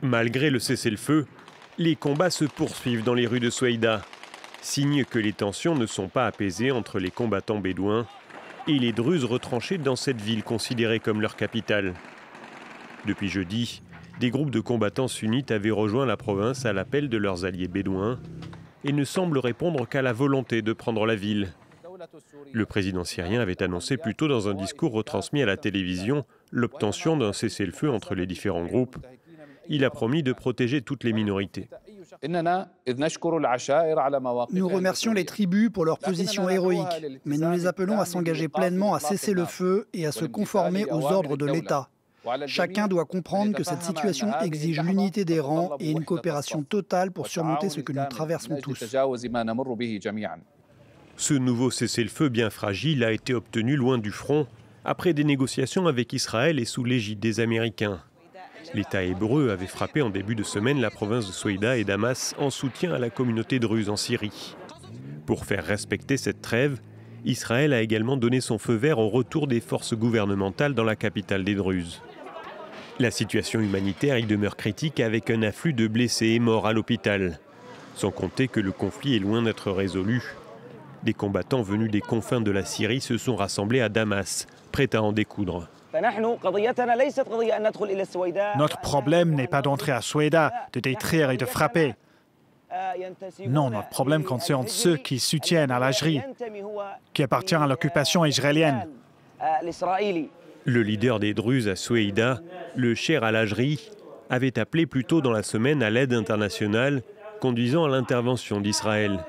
Malgré le cessez-le-feu, les combats se poursuivent dans les rues de Soueïda, signe que les tensions ne sont pas apaisées entre les combattants bédouins et les Druzes retranchés dans cette ville considérée comme leur capitale. Depuis jeudi, des groupes de combattants sunnites avaient rejoint la province à l'appel de leurs alliés bédouins et ne semblent répondre qu'à la volonté de prendre la ville. Le président syrien avait annoncé plus tôt dans un discours retransmis à la télévision l'obtention d'un cessez-le-feu entre les différents groupes. Il a promis de protéger toutes les minorités. Nous remercions les tribus pour leur position héroïque, mais nous les appelons à s'engager pleinement à cesser le feu et à se conformer aux ordres de l'État. Chacun doit comprendre que cette situation exige l'unité des rangs et une coopération totale pour surmonter ce que nous traversons tous. Ce nouveau cessez-le-feu bien fragile a été obtenu loin du front, après des négociations avec Israël et sous l'égide des Américains. L'État hébreu avait frappé en début de semaine la province de Soueïda et Damas en soutien à la communauté druze en Syrie. Pour faire respecter cette trêve, Israël a également donné son feu vert au retour des forces gouvernementales dans la capitale des Druzes. La situation humanitaire y demeure critique avec un afflux de blessés et morts à l'hôpital. Sans compter que le conflit est loin d'être résolu. Des combattants venus des confins de la Syrie se sont rassemblés à Damas, prêts à en découdre. Notre problème n'est pas d'entrer à Soueïda, de détruire et de frapper. Non, notre problème concerne ceux qui soutiennent Al-Ajri, qui appartient à l'occupation israélienne. Le leader des Druzes à Soueïda, le Cheikh Al-Ajri, avait appelé plus tôt dans la semaine à l'aide internationale, conduisant à l'intervention d'Israël.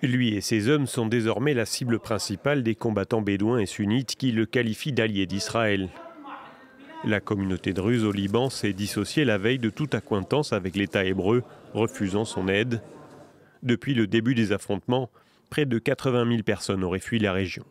Lui et ses hommes sont désormais la cible principale des combattants bédouins et sunnites qui le qualifient d'allié d'Israël. La communauté druze au Liban s'est dissociée la veille de toute accointance avec l'État hébreu, refusant son aide. Depuis le début des affrontements, près de 80 000 personnes auraient fui la région.